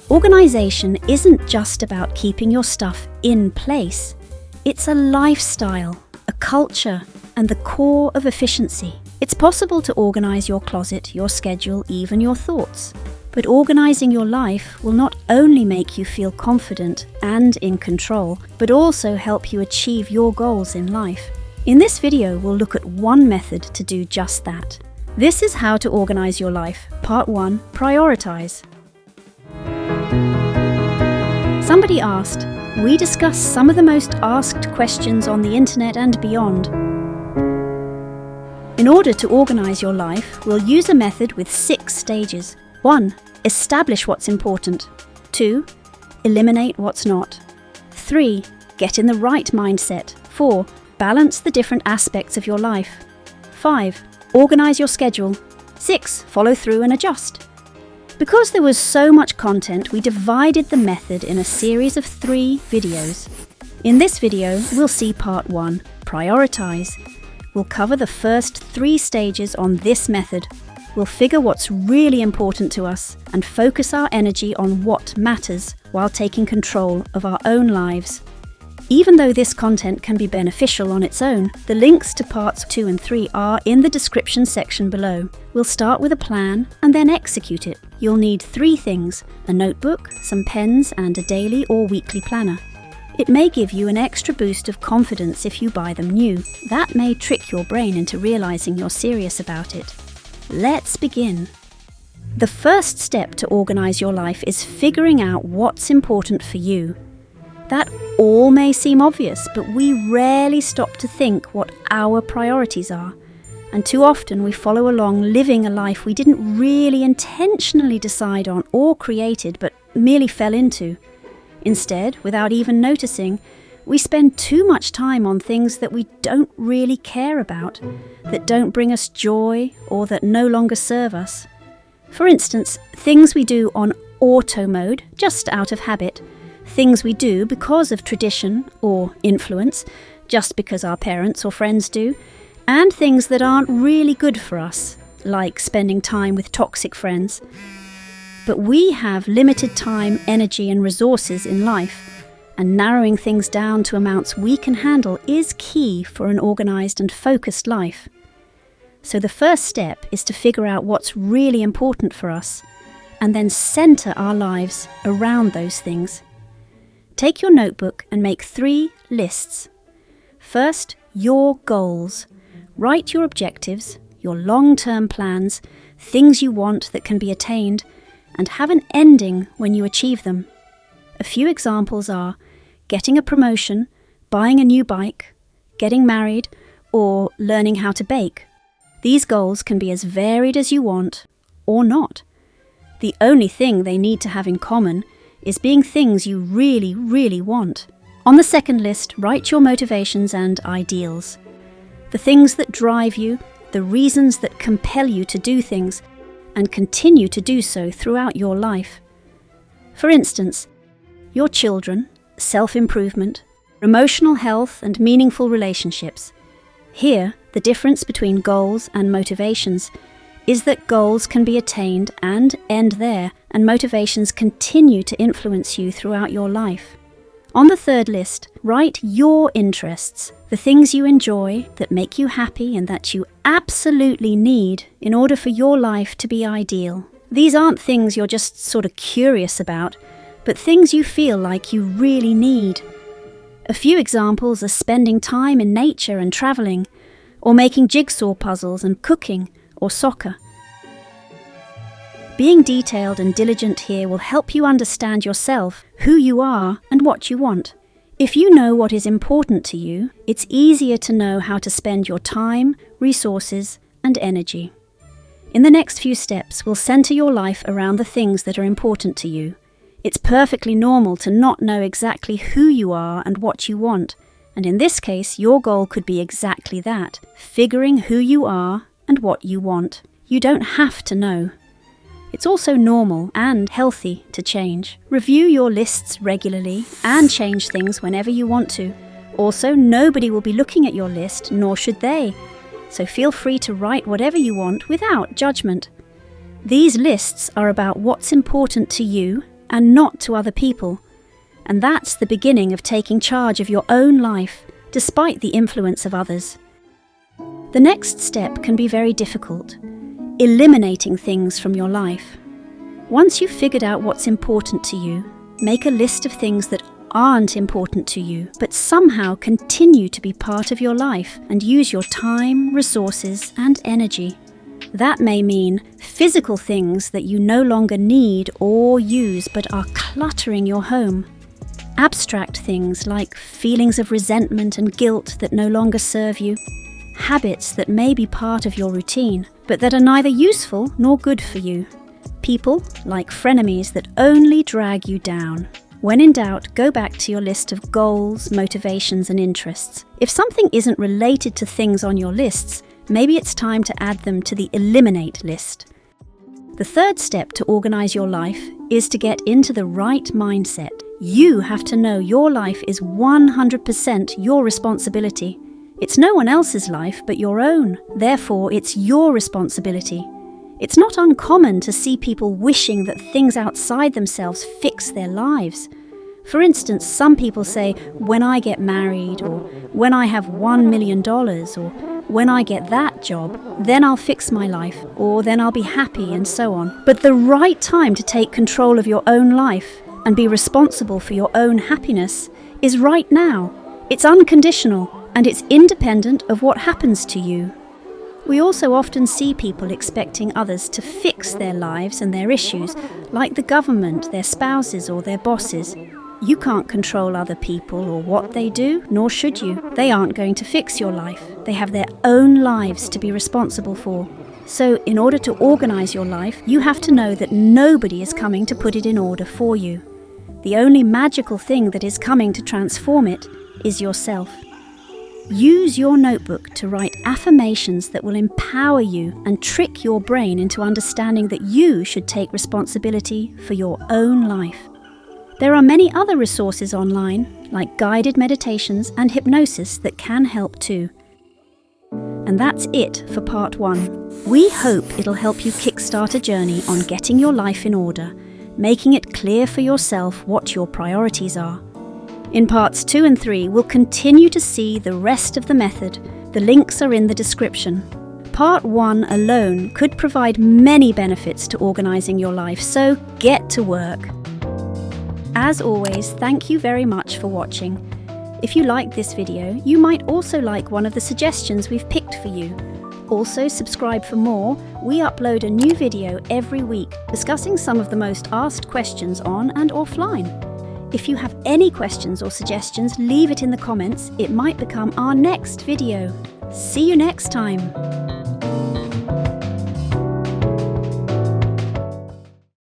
Organization isn't just about keeping your stuff in place. It's a lifestyle, a culture, and the core of efficiency. It's possible to organize your closet, your schedule, even your thoughts. But organizing your life will not only make you feel confident and in control, but also help you achieve your goals in life. In this video, we'll look at one method to do just that. This is how to organize your life. Part 1, prioritize. Somebody asked, we discuss some of the most asked questions on the internet and beyond. In order to organize your life, we'll use a method with 6 stages. 1. Establish what's important. 2. Eliminate what's not. 3. Get in the right mindset. 4. Balance the different aspects of your life. 5. Organize your schedule. 6. Follow through and adjust. Because there was so much content, we divided the method in a series of 3 videos. In this video, we'll see part 1, prioritize. We'll cover the first 3 stages on this method. We'll figure what's really important to us and focus our energy on what matters while taking control of our own lives. Even though this content can be beneficial on its own, the links to parts 2 and 3 are in the description section below. We'll start with a plan and then execute it. You'll need 3 things: a notebook, some pens, and a daily or weekly planner. It may give you an extra boost of confidence if you buy them new. That may trick your brain into realizing you're serious about it. Let's begin. The first step to organize your life is figuring out what's important for you. That all may seem obvious, but we rarely stop to think what our priorities are. And too often we follow along living a life we didn't really intentionally decide on or created, but merely fell into. Instead, without even noticing, we spend too much time on things that we don't really care about, that don't bring us joy or that no longer serve us. For instance, things we do on auto mode, just out of habit, things we do because of tradition or influence, just because our parents or friends do, and things that aren't really good for us, like spending time with toxic friends. But we have limited time, energy, and resources in life, and narrowing things down to amounts we can handle is key for an organized and focused life. So the first step is to figure out what's really important for us, and then center our lives around those things. Take your notebook and make 3 lists. First, your goals. Write your objectives, your long-term plans, things you want that can be attained, and have an ending when you achieve them. A few examples are getting a promotion, buying a new bike, getting married, or learning how to bake. These goals can be as varied as you want, or not. The only thing they need to have in common is being things you really, really want. On the second list, write your motivations and ideals. The things that drive you, the reasons that compel you to do things, and continue to do so throughout your life. For instance, your children, self-improvement, emotional health, and meaningful relationships. Here, the difference between goals and motivations is that goals can be attained and end there, and motivations continue to influence you throughout your life. On the third list, write your interests, the things you enjoy, that make you happy and that you absolutely need in order for your life to be ideal. These aren't things you're just sort of curious about, but things you feel like you really need. A few examples are spending time in nature and traveling, or making jigsaw puzzles and cooking, or soccer. Being detailed and diligent here will help you understand yourself, who you are, and what you want. If you know what is important to you, it's easier to know how to spend your time, resources, and energy. In the next few steps, we'll center your life around the things that are important to you. It's perfectly normal to not know exactly who you are and what you want, and in this case, your goal could be exactly that, figuring who you are and what you want. You don't have to know. It's also normal and healthy to change. Review your lists regularly and change things whenever you want to. Also, nobody will be looking at your list, nor should they. So feel free to write whatever you want without judgment. These lists are about what's important to you and not to other people. And that's the beginning of taking charge of your own life, despite the influence of others. The next step can be very difficult: eliminating things from your life. Once you've figured out what's important to you, make a list of things that aren't important to you, but somehow continue to be part of your life, and use your time, resources, and energy. That may mean physical things that you no longer need or use but are cluttering your home. Abstract things like feelings of resentment and guilt that no longer serve you. Habits that may be part of your routine, but that are neither useful nor good for you. People like frenemies that only drag you down. When in doubt, go back to your list of goals, motivations, and interests. If something isn't related to things on your lists, maybe it's time to add them to the eliminate list. The third step to organize your life is to get into the right mindset. You have to know your life is 100% your responsibility. It's no one else's life but your own. Therefore, it's your responsibility. It's not uncommon to see people wishing that things outside themselves fix their lives. For instance, some people say, when I get married, or when I have $1 million, or when I get that job, then I'll fix my life, or then I'll be happy, and so on. But the right time to take control of your own life and be responsible for your own happiness is right now. It's unconditional, and it's independent of what happens to you. We also often see people expecting others to fix their lives and their issues, like the government, their spouses, or their bosses. You can't control other people or what they do, nor should you. They aren't going to fix your life. They have their own lives to be responsible for. So, in order to organize your life, you have to know that nobody is coming to put it in order for you. The only magical thing that is coming to transform it is yourself. Use your notebook to write affirmations that will empower you and trick your brain into understanding that you should take responsibility for your own life. There are many other resources online, like guided meditations and hypnosis, that can help too. And that's it for part 1. We hope it'll help you kickstart a journey on getting your life in order, making it clear for yourself what your priorities are. In parts 2 and 3, we'll continue to see the rest of the method. The links are in the description. Part 1 alone could provide many benefits to organizing your life, so get to work. As always, thank you very much for watching. If you liked this video, you might also like one of the suggestions we've picked for you. Also, subscribe for more. We upload a new video every week discussing some of the most asked questions on and offline. If you have any questions or suggestions, leave it in the comments. It might become our next video. See you next time.